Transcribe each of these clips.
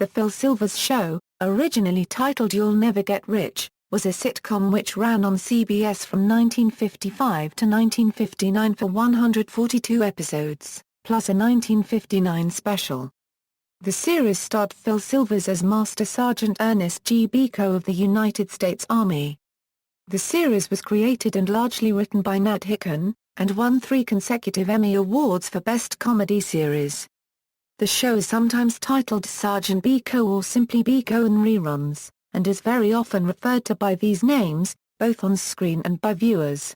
The Phil Silvers Show, originally titled You'll Never Get Rich, was a sitcom which ran on CBS from 1955 to 1959 for 142 episodes, plus a 1959 special. The series starred Phil Silvers as Master Sergeant Ernest G. Bilko of the United States Army. The series was created and largely written by Nat Hiken, and won 3 consecutive Emmy Awards for Best Comedy Series. The show is sometimes titled Sergeant Bilko or simply Bilko in reruns, and is very often referred to by these names, both on screen and by viewers.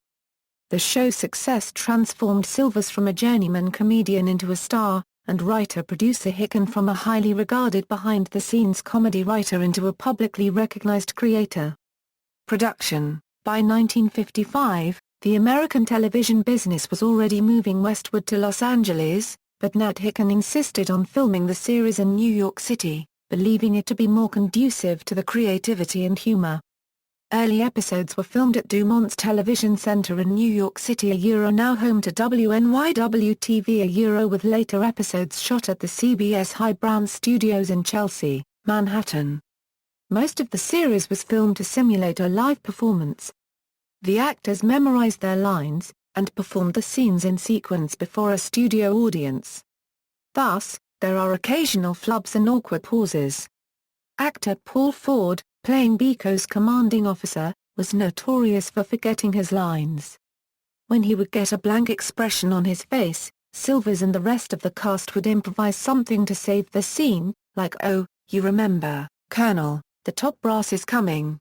The show's success transformed Silvers from a journeyman comedian into a star, and writer-producer Hiken from a highly regarded behind-the-scenes comedy writer into a publicly recognized creator. Production. By 1955, the American television business was already moving westward to Los Angeles, but Nat Hiken insisted on filming the series in New York City, believing it to be more conducive to the creativity and humor. Early episodes were filmed at Dumont's Television Center in New York City, now home to WNYW-TV, with later episodes shot at the CBS High Brown Studios in Chelsea, Manhattan. Most of the series was filmed to simulate a live performance. The actors memorized their lines, and performed the scenes in sequence before a studio audience. Thus, there are occasional flubs and awkward pauses. Actor Paul Ford, playing Bilko's commanding officer, was notorious for forgetting his lines. When he would get a blank expression on his face, Silvers and the rest of the cast would improvise something to save the scene, like "Oh, you remember, Colonel, the top brass is coming."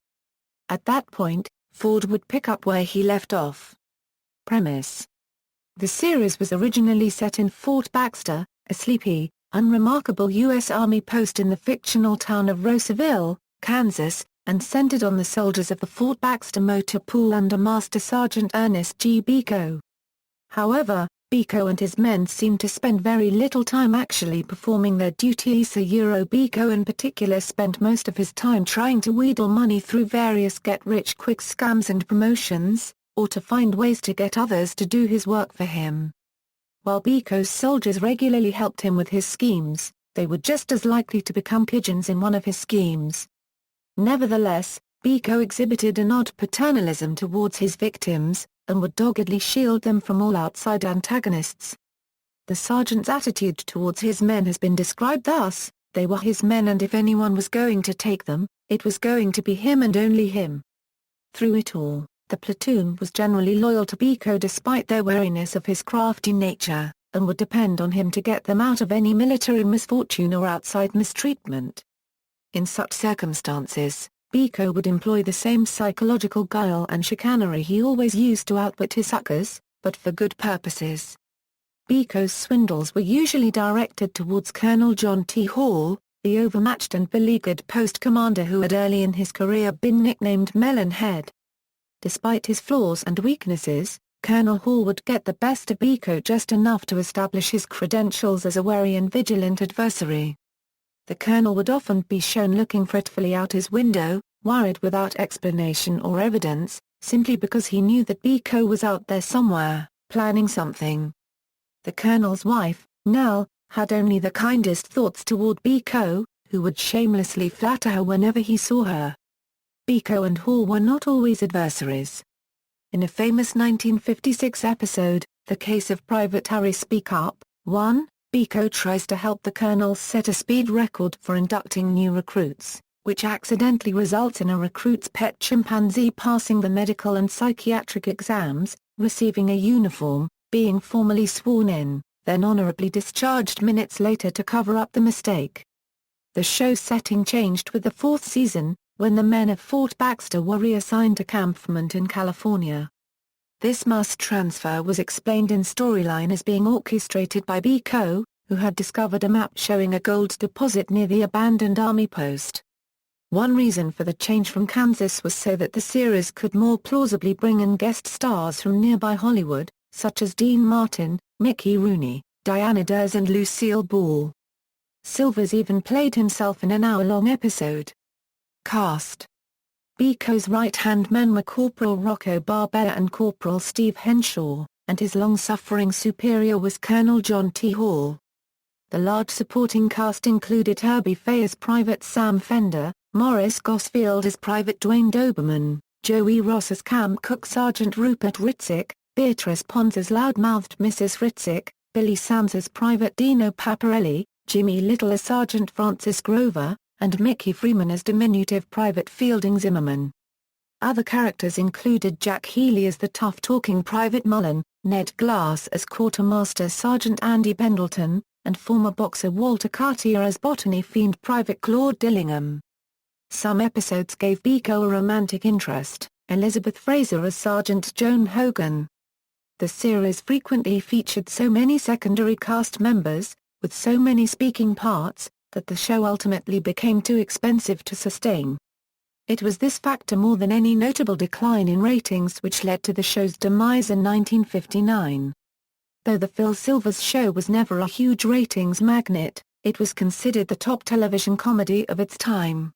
At that point, Ford would pick up where he left off. Premise. The series was originally set in Fort Baxter, a sleepy, unremarkable U.S. Army post in the fictional town of Roseville, Kansas, and centered on the soldiers of the Fort Baxter Motor Pool under Master Sergeant Ernest G. Bilko. However, Bilko and his men seemed to spend very little time actually performing their duties. Bilko in particular spent most of his time trying to wheedle money through various get-rich-quick scams and promotions, or to find ways to get others to do his work for him. While Bilko's soldiers regularly helped him with his schemes, they were just as likely to become pigeons in one of his schemes. Nevertheless, Bilko exhibited an odd paternalism towards his victims, and would doggedly shield them from all outside antagonists. The sergeant's attitude towards his men has been described thus: they were his men, and if anyone was going to take them, it was going to be him and only him. Through it all, the platoon was generally loyal to Bilko despite their wariness of his crafty nature, and would depend on him to get them out of any military misfortune or outside mistreatment. In such circumstances, Bilko would employ the same psychological guile and chicanery he always used to outwit his suckers, but for good purposes. Bilko's swindles were usually directed towards Colonel John T. Hall, the overmatched and beleaguered post commander who had early in his career been nicknamed Melon Head. Despite his flaws and weaknesses, Colonel Hall would get the best of Bilko just enough to establish his credentials as a wary and vigilant adversary. The colonel would often be shown looking fretfully out his window, worried without explanation or evidence, simply because he knew that Bilko was out there somewhere, planning something. The colonel's wife, Nell, had only the kindest thoughts toward Bilko, who would shamelessly flatter her whenever he saw her. Bilko and Hall were not always adversaries. In a famous 1956 episode, The Case of Private Harry Speak Up, 1, Bilko tries to help the colonel set a speed record for inducting new recruits, which accidentally results in a recruit's pet chimpanzee passing the medical and psychiatric exams, receiving a uniform, being formally sworn in, then honorably discharged minutes later to cover up the mistake. The show's setting changed with the 4th season, when the men of Fort Baxter were reassigned to campment in California. This mass transfer was explained in storyline as being orchestrated by Bilko, who had discovered a map showing a gold deposit near the abandoned army post. One reason for the change from Kansas was so that the series could more plausibly bring in guest stars from nearby Hollywood, such as Dean Martin, Mickey Rooney, Diana Durs and Lucille Ball. Silvers even played himself in an hour-long episode. Cast. Bilko's right-hand men were Corporal Rocco Barbera and Corporal Steve Henshaw, and his long-suffering superior was Colonel John T. Hall. The large supporting cast included Herbie Faye as Private Sam Fender, Maurice Gosfield as Private Dwayne Doberman, Joey Ross as Camp Cook Sergeant Rupert Ritzik, Beatrice Pons as loudmouthed Mrs. Ritzik, Billy Sands as Private Dino Paparelli, Jimmy Little as Sergeant Francis Grover, and Mickey Freeman as diminutive Private Fielding Zimmerman. Other characters included Jack Healy as the tough-talking Private Mullen, Ned Glass as Quartermaster Sergeant Andy Pendleton, and former boxer Walter Cartier as botany fiend Private Claude Dillingham. Some episodes gave Bilko a romantic interest, Elizabeth Fraser as Sergeant Joan Hogan. The series frequently featured so many secondary cast members, with so many speaking parts, that the show ultimately became too expensive to sustain. It was this factor more than any notable decline in ratings which led to the show's demise in 1959. Though the Phil Silvers Show was never a huge ratings magnet, it was considered the top television comedy of its time.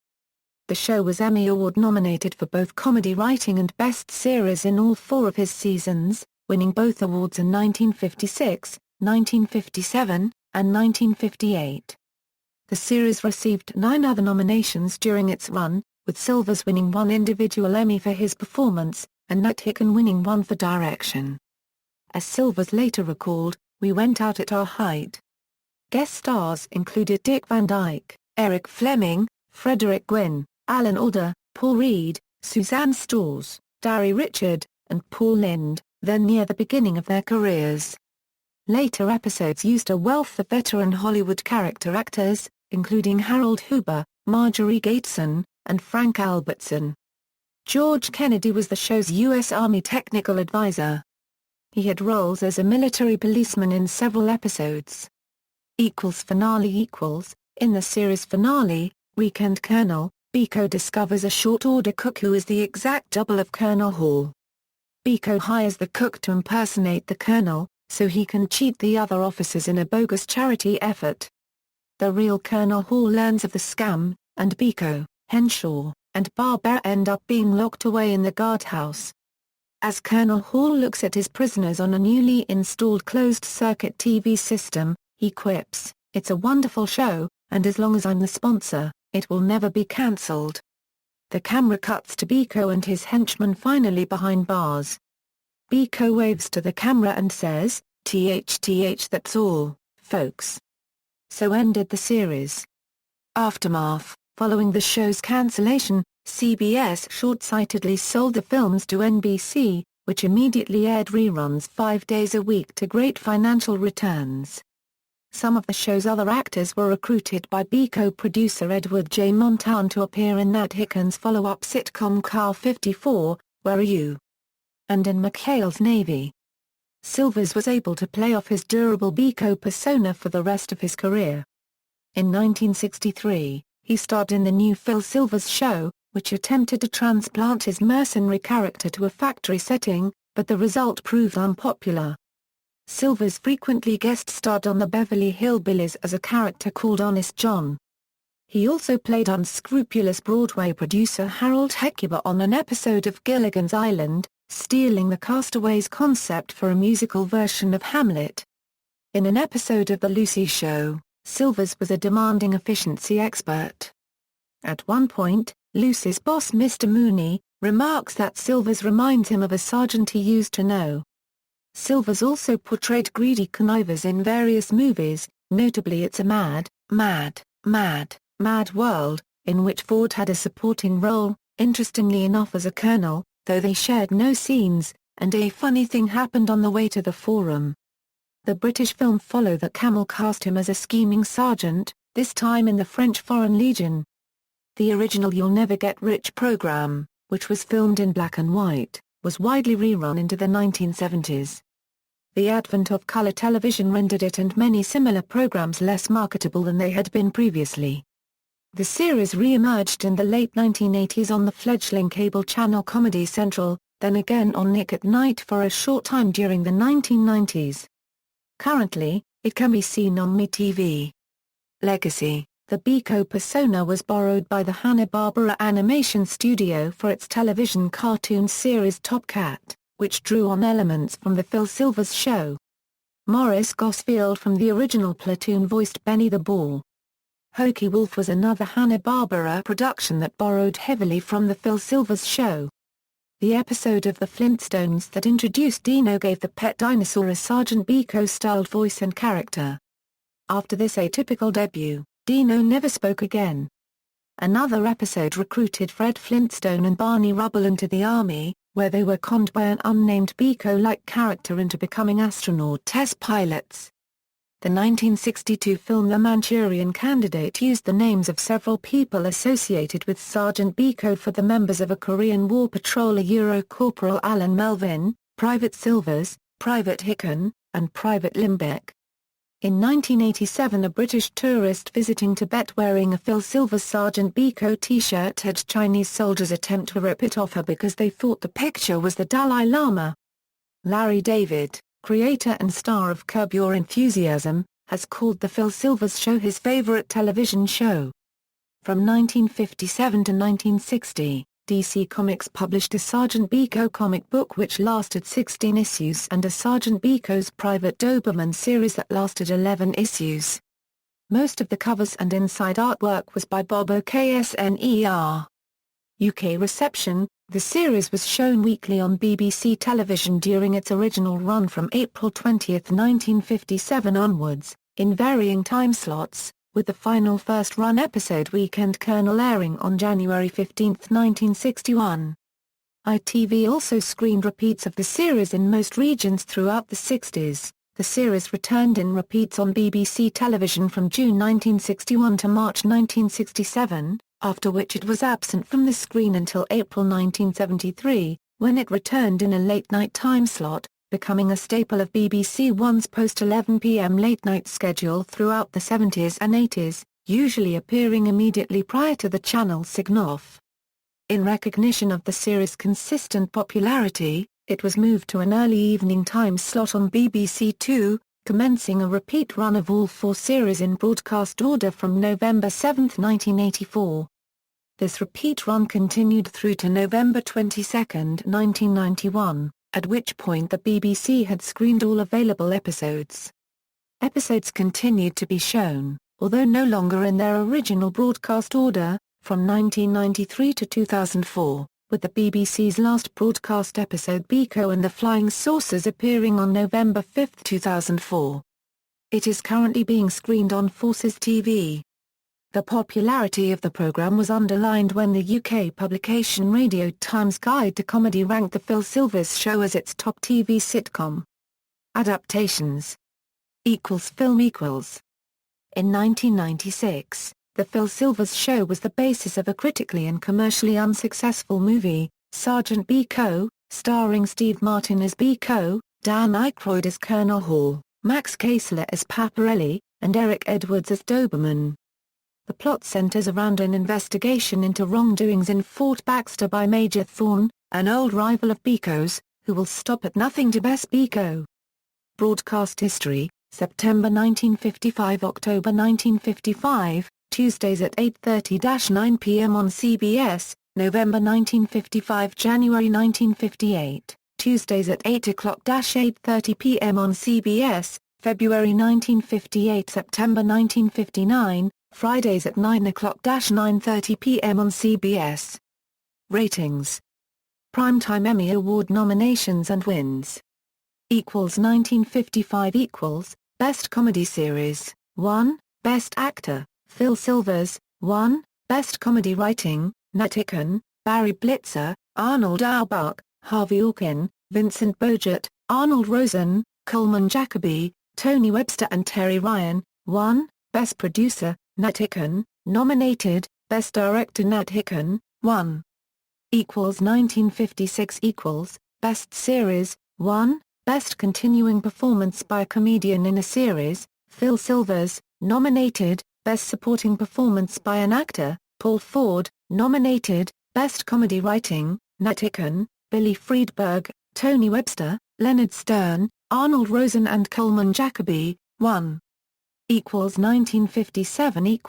The show was Emmy Award nominated for both comedy writing and Best Series in all 4 of his seasons, winning both awards in 1956, 1957, and 1958. The series received 9 other nominations during its run, with Silvers winning 1 individual Emmy for his performance, and Nat Hiken winning 1 for direction. As Silvers later recalled, "We went out at our height." Guest stars included Dick Van Dyke, Eric Fleming, Frederick Gwynne, Alan Alda, Paul Reed, Suzanne Stores, Darry Richard, and Paul Lynde, then near the beginning of their careers. Later episodes used a wealth of veteran Hollywood character actors, including Harold Huber, Marjorie Gateson, and Frank Albertson. George Kennedy was the show's U.S. Army technical advisor. He had roles as a military policeman in several episodes. Finale. In the series finale, Weekend Colonel, Bilko discovers a short-order cook who is the exact double of Colonel Hall. Bilko hires the cook to impersonate the colonel, so he can cheat the other officers in a bogus charity effort. The real Colonel Hall learns of the scam, and Bilko, Henshaw, and Barbera end up being locked away in the guardhouse. As Colonel Hall looks at his prisoners on a newly installed closed-circuit TV system, he quips, "It's a wonderful show, and as long as I'm the sponsor, it will never be cancelled." The camera cuts to Bilko and his henchmen finally behind bars. Bilko waves to the camera and says, "THTH, that's all, folks." So ended the series. Aftermath. Following the show's cancellation, CBS short-sightedly sold the films to NBC, which immediately aired reruns 5 days a week to great financial returns. Some of the show's other actors were recruited by Bilko producer Edward J. Montan to appear in Nat Hiken's follow-up sitcom Car 54, Where Are You? And in McHale's Navy. Silvers was able to play off his durable Bilko persona for the rest of his career. In 1963, he starred in the new Phil Silvers Show, which attempted to transplant his mercenary character to a factory setting, but the result proved unpopular. Silvers frequently guest-starred on the Beverly Hillbillies as a character called Honest John. He also played unscrupulous Broadway producer Harold Hecuba on an episode of Gilligan's Island, stealing the castaways' concept for a musical version of Hamlet. In an episode of The Lucy Show, Silvers was a demanding efficiency expert. At one point, Lucy's boss Mr. Mooney remarks that Silvers reminds him of a sergeant he used to know. Silvers also portrayed greedy connivers in various movies, notably It's a Mad, Mad, Mad, Mad World, in which Ford had a supporting role, interestingly enough as a colonel, though they shared no scenes, and a funny thing happened on the way to the forum. The British film Follow the Camel cast him as a scheming sergeant, this time in the French Foreign Legion. The original You'll Never Get Rich program, which was filmed in black and white, was widely rerun into the 1970s. The advent of color television rendered it and many similar programs less marketable than they had been previously. The series re-emerged in the late 1980s on the fledgling cable channel Comedy Central, then again on Nick at Night for a short time during the 1990s. Currently, it can be seen on MeTV. Legacy. The Bilko persona was borrowed by the Hanna-Barbera Animation Studio for its television cartoon series Top Cat, which drew on elements from the Phil Silvers Show. Maurice Gosfield from the original Platoon voiced Benny the Bull. Hokey Wolf was another Hanna-Barbera production that borrowed heavily from the Phil Silvers Show. The episode of The Flintstones that introduced Dino gave the pet dinosaur a Sergeant Bilko-styled voice and character. After this atypical debut, Dino never spoke again. Another episode recruited Fred Flintstone and Barney Rubble into the Army, where they were conned by an unnamed Bilko-like character into becoming astronaut test pilots. The 1962 film The Manchurian Candidate used the names of several people associated with Sergeant Bilko for the members of a Korean War patrol: Corporal Alan Melvin, Private Silvers, Private Hiken, and Private Limbeck. In 1987, a British tourist visiting Tibet wearing a Phil Silvers Sergeant Bilko t-shirt had Chinese soldiers attempt to rip it off her because they thought the picture was the Dalai Lama. Larry David, creator and star of Curb Your Enthusiasm, has called The Phil Silvers Show his favorite television show. From 1957 to 1960, DC Comics published a Sergeant Bilko comic book which lasted 16 issues and a Sergeant Bilko's Private Doberman series that lasted 11 issues. Most of the covers and inside artwork was by Bob Oksner. UK reception: the series was shown weekly on BBC television during its original run from April 20, 1957 onwards, in varying time slots, with the final first-run episode Weekend Colonel airing on January 15, 1961. ITV also screened repeats of the series in most regions throughout the 60s. The series returned in repeats on BBC television from June 1961 to March 1967, after which it was absent from the screen until April 1973, when it returned in a late-night time slot, becoming a staple of BBC One's post-11 p.m. late-night schedule throughout the 70s and 80s, usually appearing immediately prior to the channel's sign-off. In recognition of the series' consistent popularity, it was moved to an early evening time slot on BBC Two, commencing a repeat run of all 4 series in broadcast order from November 7, 1984. This repeat run continued through to November 22, 1991, at which point the BBC had screened all available episodes. Episodes continued to be shown, although no longer in their original broadcast order, from 1993 to 2004, with the BBC's last broadcast episode Bilko and the Flying Saucers appearing on November 5, 2004. It is currently being screened on Forces TV. The popularity of the programme was underlined when the UK publication Radio Times Guide to Comedy ranked The Phil Silvers Show as its top TV sitcom. Adaptations Film equals. In 1996, The Phil Silvers Show was the basis of a critically and commercially unsuccessful movie, Sergeant Bilko, starring Steve Martin as Bilko, Dan Aykroyd as Colonel Hall, Max Casler as Paparelli, and Eric Edwards as Doberman. The plot centers around an investigation into wrongdoings in Fort Baxter by Major Thorne, an old rival of Bilko's, who will stop at nothing to best Bilko. Broadcast history: September 1955 – October 1955, Tuesdays at 8:30–9 p.m. on CBS, November 1955 – January 1958, Tuesdays at 8:00–8:30 p.m. on CBS, February 1958 – September 1959, Fridays at 9:00–9:30 p.m. on CBS. Ratings. Primetime Emmy Award nominations and wins. 1955 Best Comedy Series, 1, Best Actor, Phil Silvers, 1, Best Comedy Writing, Nat Hiken, Barry Blitzer, Arnold Auerbach, Harvey Orkin, Vincent Boget, Arnold Rosen, Coleman Jacoby, Tony Webster and Terry Ryan, 1, Best Producer, Nat Hiken, nominated, Best Director Nat Hiken, 1. 1956 Best Series, 1, Best Continuing Performance by a Comedian in a Series, Phil Silvers, nominated, Best Supporting Performance by an Actor, Paul Ford, nominated, Best Comedy Writing, Nat Hiken, Billy Friedberg, Tony Webster, Leonard Stern, Arnold Rosen and Coleman Jacoby, 1. 1957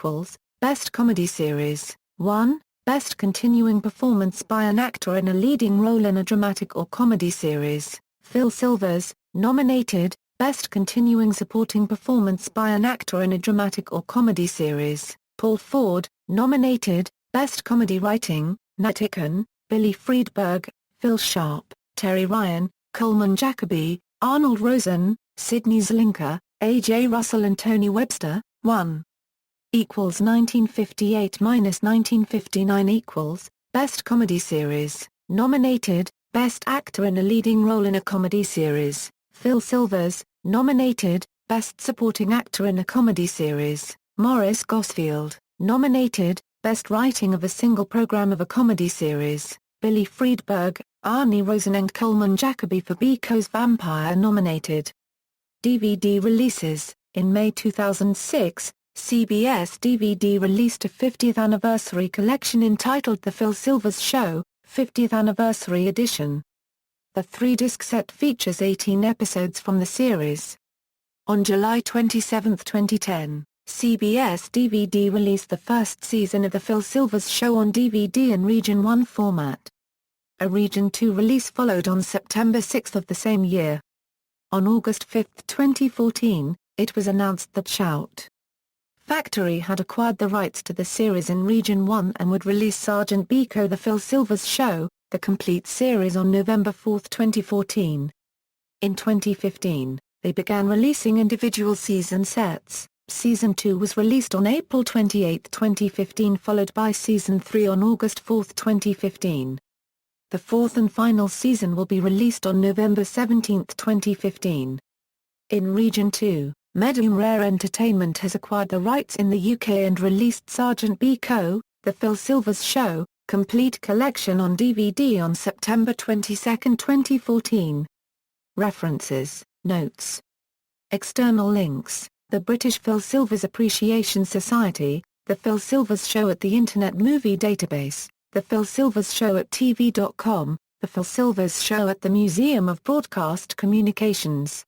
Best Comedy Series, 1, Best Continuing Performance by an Actor in a Leading Role in a Dramatic or Comedy Series, Phil Silvers, nominated, Best Continuing Supporting Performance by an Actor in a Dramatic or Comedy Series, Paul Ford, nominated. Best Comedy Writing, Nat Hiken, Billy Friedberg, Phil Sharp, Terry Ryan, Coleman Jacoby, Arnold Rosen, Sidney Zlinka, A.J. Russell and Tony Webster. 1 equals 1958 minus 1959 equals Best Comedy Series, nominated. Best Actor in a Leading Role in a Comedy Series, Phil Silvers, nominated. Best Supporting Actor in a Comedy Series, Maurice Gosfield, nominated. Best Writing of a Single Program of a Comedy Series, Billy Friedberg, Arnie Rosen and Coleman Jacoby for Bilko's Vampire, nominated. DVD releases. In May 2006, CBS DVD released a 50th anniversary collection entitled The Phil Silvers Show, 50th Anniversary Edition. The 3-disc set features 18 episodes from the series. On July 27, 2010, CBS DVD released the first season of The Phil Silvers Show on DVD in Region 1 format. A Region 2 release followed on September 6 of the same year. On August 5, 2014, it was announced that Shout Factory had acquired the rights to the series in Region 1 and would release Sergeant Bilko The Phil Silvers Show, the complete series on November 4, 2014. In 2015, they began releasing individual season sets. Season 2 was released on April 28, 2015, followed by Season 3 on August 4, 2015. The fourth and final season will be released on November 17, 2015. In Region 2, Medium Rare Entertainment has acquired the rights in the UK and released Sergeant Bilko, The Phil Silvers Show, complete collection on DVD on September 22, 2014. References, notes. External links. The British Phil Silvers Appreciation Society, The Phil Silvers Show at the Internet Movie Database, The Phil Silvers Show at TV.com, The Phil Silvers Show at the Museum of Broadcast Communications.